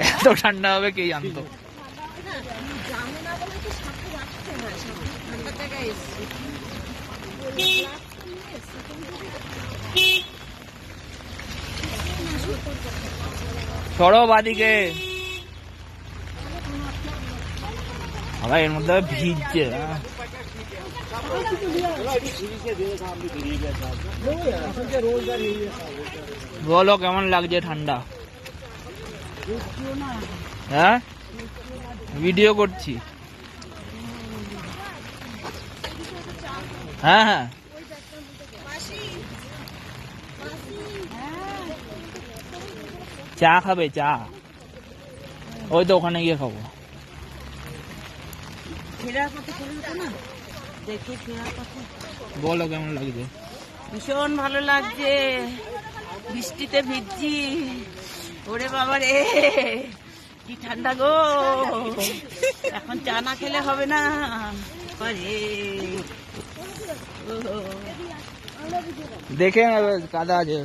এত ঠান্ডা হবে কে জানতো। সরো বাদিকে, আবার এর মধ্যে ভিজছে। বলো কেমন লাগছে ঠান্ডা? হ্যাঁ ভিডিও করছি। হ্যাঁ হ্যাঁ চা খাবে? চা ওই তো ওখানে গিয়ে খাবো। বলো কেমন লাগছে? ভীষণ ভালো লাগছে, বৃষ্টিতে ভিজছি। ওরে বাবা রে, কি ঠান্ডা গো! এখন চা না খেলে হবে না। দেখে কাদা আছে।